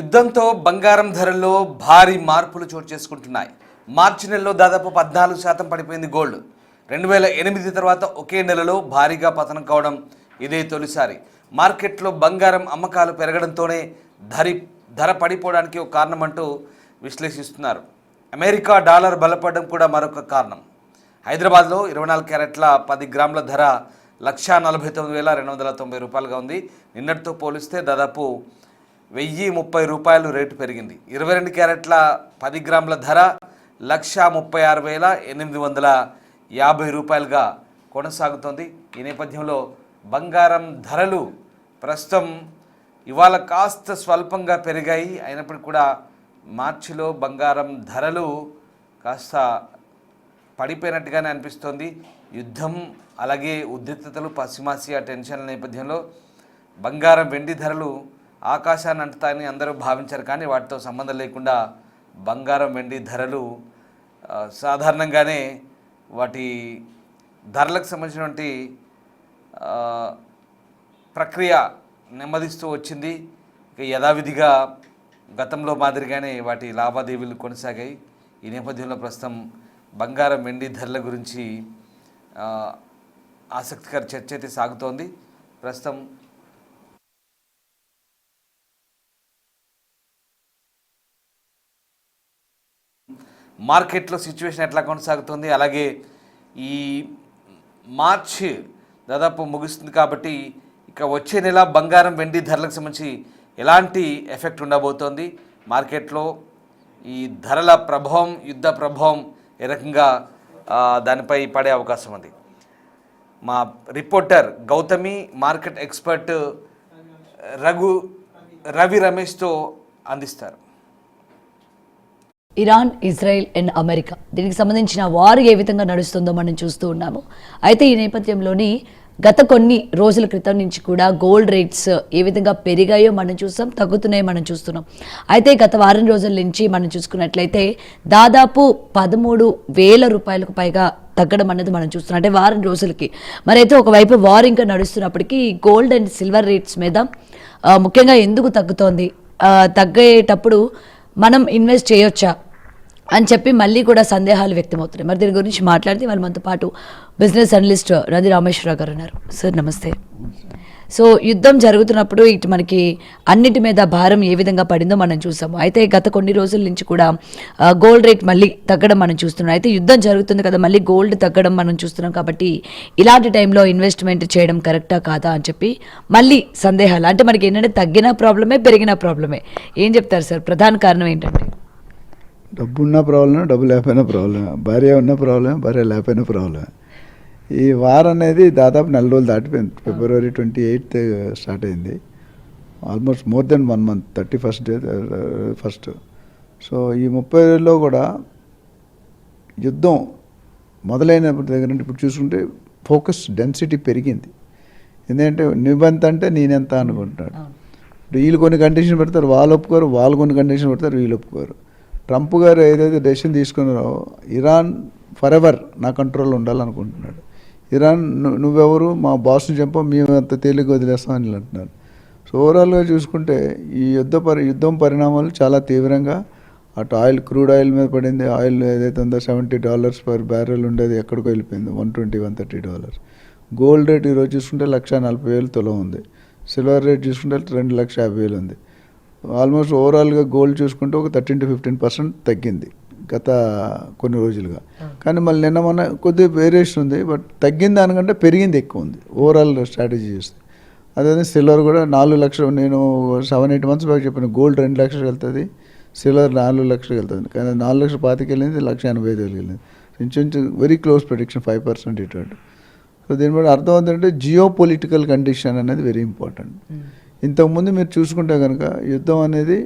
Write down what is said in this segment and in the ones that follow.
యుద్ధంతో బంగారం ధరల్లో భారీ మార్పులు చోటు చేసుకుంటున్నాయి. మార్చి నెలలో దాదాపు 14% పడిపోయింది గోల్డ్. 2008 తర్వాత ఒకే నెలలో భారీగా పతనం కావడం ఇదే తొలిసారి. మార్కెట్లో బంగారం అమ్మకాలు పెరగడంతోనే ధర పడిపోవడానికి ఒక కారణం అంటూ విశ్లేషిస్తున్నారు. అమెరికా డాలర్ బలపడడం కూడా మరొక కారణం. హైదరాబాద్లో 24 క్యారెట్ల 10 గ్రాముల ధర 1,49,290 రూపాయలుగా ఉంది. నిన్నటితో పోలిస్తే దాదాపు 1,030 రూపాయలు రేటు పెరిగింది. 22 క్యారెట్ల 10 గ్రాముల ధర 1,36,850 రూపాయలుగా కొనసాగుతోంది. ఈ నేపథ్యంలో బంగారం ధరలు ప్రస్తుతం ఇవాళ కాస్త స్వల్పంగా పెరిగాయి. అయినప్పటికీ కూడా మార్చిలో బంగారం ధరలు కాస్త పడిపోయినట్టుగానే అనిపిస్తోంది. యుద్ధం అలాగే ఉద్రిక్తతలు, పశ్చిమాసియా టెన్షన్ల నేపథ్యంలో బంగారం వెండి ధరలు ఆకాశాన్ని అంటుతాయని అందరూ భావించారు. కానీ వాటితో సంబంధం లేకుండా బంగారం వెండి ధరలు సాధారణంగానే వాటి ధరలకు సంబంధించినటువంటి ప్రక్రియ నెమ్మదిస్తూ వచ్చింది. ఇక యథావిధిగా గతంలో మాదిరిగానే వాటి లావాదేవీలు కొనసాగాయి. ఈ నేపథ్యంలో ప్రస్తుతం బంగారం వెండి ధరల గురించి ఆసక్తికర చర్చ అయితే సాగుతోంది. ప్రస్తుతం మార్కెట్లో సిచ్యువేషన్ ఎట్లా కొనసాగుతుంది, అలాగే ఈ మార్చి దాదాపు ముగుస్తుంది కాబట్టి ఇక వచ్చే నెల బంగారం వెండి ధరలకు సంబంధించి ఎలాంటి ఎఫెక్ట్ ఉండబోతోంది, మార్కెట్లో ఈ ధరల ప్రభావం, యుద్ధ ప్రభావం ఏ రకంగా దానిపై పడే అవకాశం ఉంది. మా reporter Gautami, market expert Ravi రమేష్తో అందిస్తారు. ఇరాన్, ఇజ్రాయెల్ అండ్ అమెరికా, దీనికి సంబంధించిన వార్ ఏ విధంగా నడుస్తుందో మనం చూస్తూ ఉన్నాము. అయితే ఈ నేపథ్యంలోని గత కొన్ని రోజుల క్రితం నుంచి కూడా గోల్డ్ రేట్స్ ఏ విధంగా పెరిగాయో మనం చూస్తాం, తగ్గుతున్నాయో మనం చూస్తున్నాం. అయితే గత వారం రోజుల నుంచి మనం చూసుకున్నట్లయితే దాదాపు 13,000 రూపాయలకు పైగా తగ్గడం అనేది మనం చూస్తున్నాం, అంటే వారం రోజులకి. మరి అయితే ఒకవైపు వార్ ఇంకా నడుస్తున్నప్పటికీ గోల్డ్ అండ్ సిల్వర్ రేట్స్ మీద ముఖ్యంగా ఎందుకు తగ్గుతోంది, తగ్గేటప్పుడు మనం ఇన్వెస్ట్ చేయొచ్చా అని చెప్పి మళ్ళీ కూడా సందేహాలు వ్యక్తమవుతున్నాయి. మరి దీని గురించి మాట్లాడితే వాళ్ళు మనతో పాటు బిజినెస్ అనలిస్ట్ నంది రామేశ్వరరావు గారు ఉన్నారు. సార్ నమస్తే. సో యుద్ధం జరుగుతున్నప్పుడు ఇటు మనకి అన్నిటి మీద భారం ఏ విధంగా పడిందో మనం చూసాము. అయితే గత కొన్ని రోజుల నుంచి కూడా గోల్డ్ రేట్ మళ్ళీ తగ్గడం మనం చూస్తున్నాం. అయితే యుద్ధం జరుగుతుంది కదా, మళ్ళీ గోల్డ్ తగ్గడం మనం చూస్తున్నాం. కాబట్టి ఇలాంటి టైంలో ఇన్వెస్ట్మెంట్ చేయడం కరెక్టా కాదా అని చెప్పి మళ్ళీ సందేహాలు. అంటే మనకి ఏంటంటే తగ్గిన ప్రాబ్లమే, పెరిగిన ప్రాబ్లమే. ఏం చెప్తారు సార్, ప్రధాన కారణం ఏంటంటే? డబ్బు ఉన్న ప్రాబ్లమే, డబ్బు లేకపోయినా ప్రాబ్లమే, భార్య ఉన్న ప్రాబ్లమే, భార్య లేకపోయినా ప్రాబ్లమే. ఈ వార్ అనేది దాదాపు 4 రోజులు దాటిపోయింది. February 28th స్టార్ట్ అయింది. Almost more than 1 month, 31st day first. So ఈ 30 రోజుల్లో కూడా యుద్ధం మొదలైనప్పటి దగ్గర నుండి ఇప్పుడు చూసుకుంటే ఫోకస్ డెన్సిటీ పెరిగింది. ఎందుకంటే నువ్వెంత అంటే నేనెంత అనుకుంటున్నాడు. ఇప్పుడు వీళ్ళు కొన్ని కండిషన్ పెడతారు, వాళ్ళు ఒప్పుకోరు, వాళ్ళు కొన్ని కండిషన్ పెడతారు, వీళ్ళు ఒప్పుకోరు. ట్రంప్ గారు ఏదైతే డెసిషన్ తీసుకున్నారో ఇరాన్ ఫర్ ఎవర్ నా కంట్రోల్లో ఉండాలనుకుంటున్నాడు. ఇరాన్ నువ్వెవరు, మా బాస్ని చంప, మేము అంత తేలిక వదిలేస్తామని అంటున్నారు. సో ఓవరాల్గా చూసుకుంటే ఈ యుద్ధం పరిణామాలు చాలా తీవ్రంగా అటు ఆయిల్, క్రూడ్ ఆయిల్ మీద పడింది. ఆయిల్ ఏదైతే ఉందో $70 per barrel ఉండేది ఎక్కడికో వెళ్ళిపోయింది, $120-130. గోల్డ్ రేట్ ఈరోజు చూసుకుంటే 1,40,000 తులం ఉంది. సిల్వర్ రేట్ చూసుకుంటే 2,50,000 ఉంది. ఆల్మోస్ట్ ఓవరాల్గా గోల్డ్ చూసుకుంటే ఒక 13 to 15% తగ్గింది గత కొన్ని రోజులుగా. కానీ మళ్ళీ నిన్న మొన్న కొద్దిగా వేరియేషన్ ఉంది, బట్ తగ్గిన దానికంటే పెరిగింది ఎక్కువ ఉంది ఓవరాల్ స్ట్రాటజీ చూస్తే. అదే సిల్వర్ కూడా 4 లక్షలు, నేను 7-8 months బ్యాక్ చెప్పిన గోల్డ్ 2 లక్షలకు వెళ్తుంది, సిల్వర్ 4 లక్షలకు వెళ్తుంది. కానీ 4,25,000 వెళ్ళింది, 1,85,000 వెళ్ళింది. ఇంచుమించు వెరీ క్లోజ్ ప్రెడిక్షన్, 5% ఇటు. సో దీని బట్టి అర్థం అవుతుందంటే జియో పొలిటికల్ కండిషన్ అనేది వెరీ ఇంపార్టెంట్. ఇంతకుముందు మీరు చూసుకుంటే కనుక యుద్ధం అనేది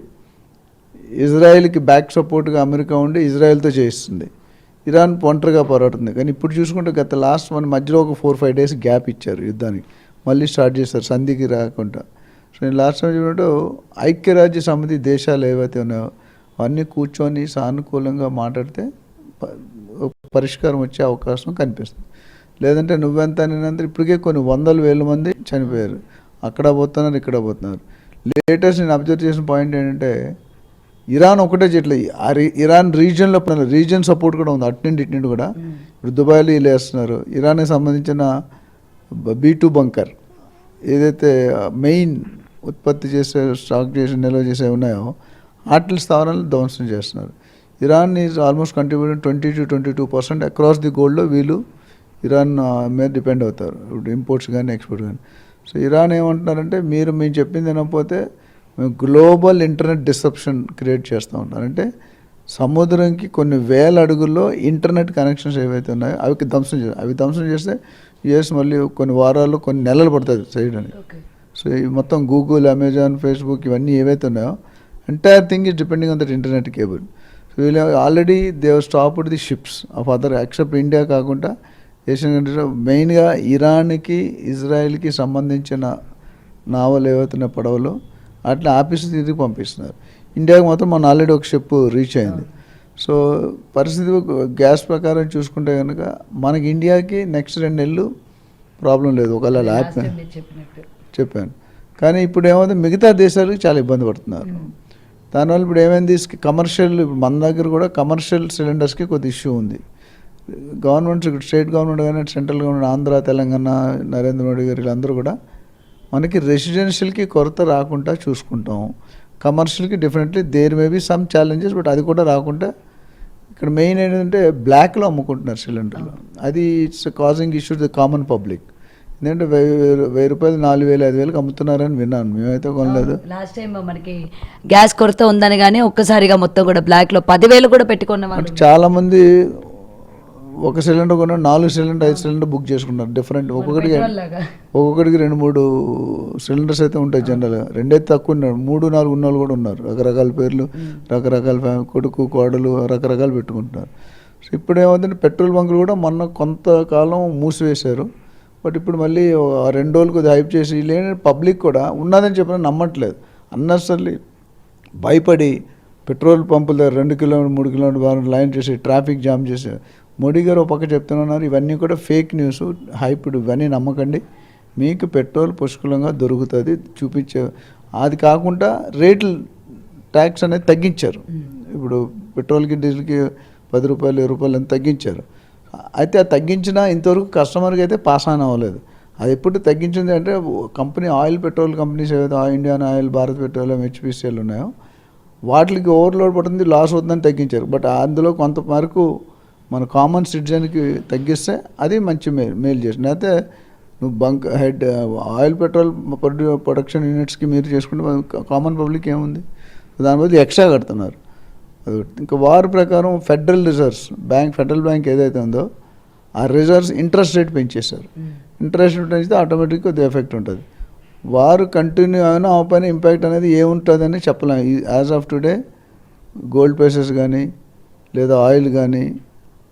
ఇజ్రాయెల్కి బ్యాక్ సపోర్ట్గా అమెరికా ఉండి ఇజ్రాయెల్తో చేయిస్తుంది, ఇరాన్ ఒంటరిగా పోరాడుతుంది. కానీ ఇప్పుడు చూసుకుంటే గత లాస్ట్ మన మధ్యలో ఒక 4-5 days గ్యాప్ ఇచ్చారు యుద్ధానికి, మళ్ళీ స్టార్ట్ చేస్తారు సంధికి రాకుండా. సో నేను లాస్ట్ టైం చూడంటే ఐక్యరాజ్య సమితి దేశాలు ఏవైతే ఉన్నాయో అవన్నీ కూర్చొని సానుకూలంగా మాట్లాడితే పరిష్కారం వచ్చే అవకాశం కనిపిస్తుంది. లేదంటే నువ్వెంత నేనంతా ఇప్పటికే కొన్ని 100,000 మంది చనిపోయారు, అక్కడ పోతున్నారు, ఇక్కడ పోతున్నారు. లేటెస్ట్ నేను అబ్జర్వ్ చేసిన పాయింట్ ఏంటంటే ఇరాన్ ఒకటే చేయట్లేదు, ఇరాన్ రీజియన్లో రీజియన్ సపోర్ట్ కూడా ఉంది, అటు నుండి కూడా. ఇప్పుడు దుబాయ్లో వీళ్ళు వేస్తున్నారు. ఇరాన్కి సంబంధించిన B2 బంకర్ ఏదైతే మెయిన్ ఉత్పత్తి చేసే స్టాక్ చేసి నిల్వ చేసే ఉన్నాయో వాటి స్థావరాలను ధ్వంసం చేస్తున్నారు. Iran is almost contributing 20 to 22% across the గోల్డ్లో వీళ్ళు ఇరాన్ మీద డిపెండ్ అవుతారు, ఇప్పుడు ఇంపోర్ట్స్ కానీ ఎక్స్పోర్ట్స్ కానీ. సో ఇరాన్ ఏమంటున్నారంటే మేము చెప్పింది వినకపోతే మేము గ్లోబల్ ఇంటర్నెట్ డిస్రప్షన్ క్రియేట్ చేస్తూ ఉంటారు. అంటే సముద్రంకి కొన్ని వేల అడుగుల్లో ఇంటర్నెట్ కనెక్షన్స్ ఏవైతే ఉన్నాయో అవి ధ్వంసం చేస్తే యుఎస్ మళ్ళీ కొన్ని వారాలు కొన్ని నెలలు పడుతుంది చేయడానికి. సో ఈ మొత్తం గూగుల్, అమెజాన్, ఫేస్బుక్ ఇవన్నీ ఏవైతే ఉన్నాయో entire thing is depending on that internet cable. So వీళ్ళు already they stopped the ships of other except India కాకుండా ఏషియన్ కంట్రీస్లో మెయిన్గా ఇరాన్కి, ఇజ్రాయెల్కి సంబంధించిన నావలు ఏవైతున్న పడవలు అట్లా ఆఫీసు తిరిగి పంపిస్తున్నారు. ఇండియాకి మాత్రం మన ఆల్రెడీ ఒక షిప్ రీచ్ అయింది. సో పరిస్థితి గ్యాస్ ప్రకారం చూసుకుంటే కనుక మనకి ఇండియాకి నెక్స్ట్ 2 నెలలు ప్రాబ్లం లేదు, ఒకవేళ ల్యాప్ చెప్పాను. కానీ ఇప్పుడు ఏమైంది, మిగతా దేశాలకు చాలా ఇబ్బంది పడుతున్నారు. దానివల్ల ఇప్పుడు ఏమైంది, కమర్షియల్ ఇప్పుడు మన దగ్గర కూడా కమర్షియల్ సిలిండర్స్కి కొద్ది ఇష్యూ ఉంది. గవర్నమెంట్స్ ఇక్కడ స్టేట్ గవర్నమెంట్ కానీ సెంట్రల్ గవర్నమెంట్, ఆంధ్ర, తెలంగాణ, నరేంద్ర మోడీ గారు వీళ్ళందరూ కూడా మనకి రెసిడెన్షియల్కి కొరత రాకుండా చూసుకుంటాం. కమర్షియల్కి definitely there may be some challenges, but అది కూడా రాకుండా ఇక్కడ మెయిన్ ఏంటంటే బ్లాక్లో అమ్ముకుంటున్నారు సిలిండర్లు. అది it's causing issue the common public. ఎందుకంటే 1000 రూపాయలు 4000, 5000కి అమ్ముతున్నారని విన్నాను, మేమైతే కొనలేదు. లాస్ట్ టైం మనకి గ్యాస్ కొరత ఉందని కానీ ఒక్కసారిగా మొత్తం కూడా బ్లాక్లో 10,000 కూడా పెట్టుకున్న వాళ్ళు చాలామంది ఒక సిలిండర్ కొన్న 4 సిలిండర్ 5 సిలిండర్ బుక్ చేసుకుంటారు డిఫరెంట్. ఒక్కొక్కడికి 2-3 సిలిండర్స్ అయితే ఉంటాయి జనరల్గా. 2 అయితే తక్కువ ఉన్నారు, 3-4 ఉన్న వాళ్ళు కూడా ఉన్నారు. రకరకాల పేర్లు, రకరకాల కొడుకు కోడలు రకరకాలు పెట్టుకుంటున్నారు. సో ఇప్పుడు ఏమవుతుందంటే పెట్రోల్ బంకులు కూడా మొన్న కొంతకాలం మూసివేశారు. బట్ ఇప్పుడు మళ్ళీ 2 రోజులు కొద్దిగా హైప్ చేసి లేని పబ్లిక్ కూడా ఉన్నదని చెప్పినా నమ్మట్లేదు. అన్నసర్లీ భయపడి పెట్రోల్ పంపుల దగ్గర 2 కిలోమీటర్ 3 కిలోమీటర్ లైన్ చేసి ట్రాఫిక్ జామ్ చేశారు. మోడీ గారు ఒక పక్క చెప్తున్నారు ఇవన్నీ కూడా ఫేక్ న్యూస్, హైప్డ్, ఇవన్నీ నమ్మకండి, మీకు పెట్రోల్ పుష్కలంగా దొరుకుతుంది చూపించే. అది కాకుండా రేట్లు ట్యాక్స్ అనేది తగ్గించారు. ఇప్పుడు పెట్రోల్కి డీజిల్కి 10 రూపాయలు 20 రూపాయలు అని తగ్గించారు. అయితే అది తగ్గించినా ఇంతవరకు కస్టమర్కి అయితే పాస్ ఆన్ అవ్వలేదు. అది ఎప్పుడు తగ్గించింది అంటే కంపెనీ ఆయిల్ పెట్రోల్ కంపెనీస్ ఏవైతే Indian oil, Bharat petroleum, HPCL ఉన్నాయో వాటికి ఓవర్లోడ్ పడుతుంది, లాస్ అవుతుందని తగ్గించారు. బట్ అందులో కొంత వరకు మన కామన్ సిటిజన్కి తగ్గిస్తే అది మంచి మేలు చేసింది. అయితే నువ్వు హెడ్ ఆయిల్ పెట్రోల్ ప్రొడక్షన్ యూనిట్స్కి మీరు చేసుకుంటే కామన్ పబ్లిక్ ఏముంది, దాని బదులు ఎక్స్ట్రా కడుతున్నారు. ఇంకా వారి ప్రకారం ఫెడరల్ బ్యాంక్ ఏదైతే ఉందో ఆ రిజర్వ్స్ ఇంట్రెస్ట్ రేట్ పెంచేశారు. ఇంట్రెస్ట్ రేట్ పెంచితే ఆటోమేటిక్గా కొద్దిగా ఎఫెక్ట్ ఉంటుంది. వారు కంటిన్యూ అయినా ఆ పైన ఇంపాక్ట్ అనేది ఏముంటుందని చెప్పలేము. As of today gold prices కానీ లేదా ఆయిల్ కానీ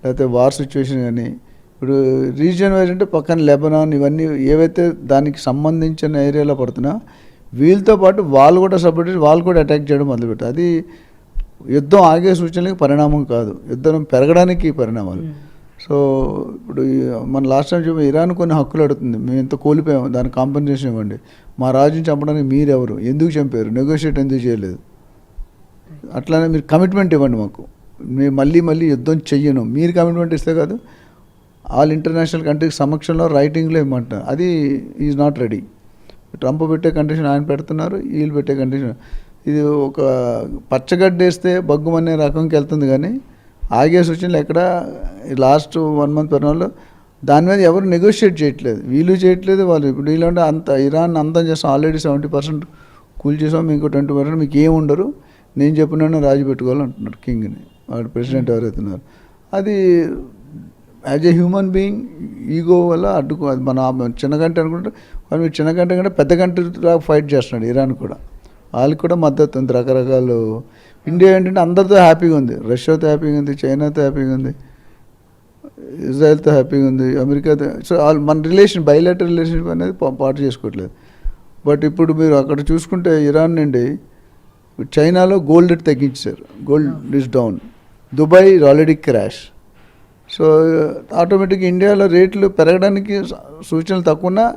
లేకపోతే వార్ సిచ్యువేషన్ కానీ ఇప్పుడు రీజియన్ వైజ్ అంటే పక్కన లెబనాన్ ఇవన్నీ ఏవైతే దానికి సంబంధించిన ఏరియాలో పడుతున్నా వీళ్ళతో పాటు వాళ్ళు కూడా సపోర్ట్ చేసి వాళ్ళు కూడా అటాక్ చేయడం మొదలుపెట్టారు. అది యుద్ధం ఆగే సూచనలకి పరిణామం కాదు, యుద్ధం పెరగడానికి పరిణామాలు. సో ఇప్పుడు మన లాస్ట్ టైం చెప్పి ఇరాన్ కొన్ని హక్కులు అడుగుతుంది, మేము ఎంత కోల్పోయాము దానికి కాంపెన్సేషన్ ఇవ్వండి, మా రాజుని చంపడానికి మీరెవరు, ఎందుకు చంపారు, నెగోషియేట్ ఎందుకు చేయలేదు, అట్లానే మీరు కమిట్మెంట్ ఇవ్వండి మాకు, మేము మళ్ళీ యుద్ధం చెయ్యను, మీరు కమిట్మెంట్ ఇస్తే కాదు ఆల్ ఇంటర్నేషనల్ కంట్రీస్ సమక్షంలో రైటింగ్లో ఇవ్వమంటారు. అది ఈజ్ నాట్ రెడీ. ట్రంప్ పెట్టే కండిషన్ ఆయన పెడుతున్నారు, వీళ్ళు పెట్టే కండిషన్. ఇది ఒక పచ్చగడ్డ వేస్తే బగ్గుమనే రకంకి వెళ్తుంది కానీ ఆగే సూచనలు ఎక్కడ లాస్ట్ 1 month పరిణామంలో దాని మీద ఎవరు నెగోషియేట్ చేయట్లేదు, వీళ్ళు చేయట్లేదు వాళ్ళు. ఇప్పుడు వీళ్ళంటే అంత ఇరాన్ అంతం చేస్తాం, ఆల్రెడీ 70% కూల్ చేసాం, మీకు 20% మీకు ఏమి ఉండరు, నేను చెప్పిన రాజు పెట్టుకోవాలంటున్నారు కింగ్ని, వాడు ప్రెసిడెంట్ ఎవరైతున్నారు. అది as a human being ego వల్ల అడ్డుకో, అది మన చిన్న కంట్రీ అనుకుంటే వాళ్ళు చిన్న కంట్రీ కంటే పెద్ద కంట్రీలా ఫైట్ చేస్తున్నాడు. ఇరాన్ కూడా వాళ్ళకి కూడా మద్దతు ఉంది రకరకాలు. ఇండియా ఏంటంటే అందరితో హ్యాపీగా ఉంది, రష్యాతో హ్యాపీగా ఉంది, చైనాతో హ్యాపీగా ఉంది, ఇజ్రాయెల్తో హ్యాపీగా ఉంది, అమెరికాతో. సో మన బైలాటరల్ రిలేషన్షిప్ అనేది పాటు చేసుకోవట్లేదు. బట్ ఇప్పుడు మీరు అక్కడ చూసుకుంటే ఇరాన్ నుండి చైనాలో గోల్డ్ రేట్ తగ్గించారు, gold is down, Dubai is already crash. So ఆటోమేటిక్గా ఇండియాలో రేట్లు పెరగడానికి సూచనలు తక్కువ.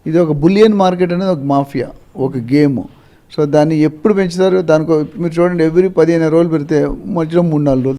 ఇది ఒక బులియన్ మార్కెట్ అనేది ఒక మాఫియా, ఒక గేమ్. సో దాన్ని ఎప్పుడు పెంచుతారు, దానికో మీరు చూడండి ఎవ్రీ 15 రోజులు పెడితే మధ్యలో 3-4 రోజులు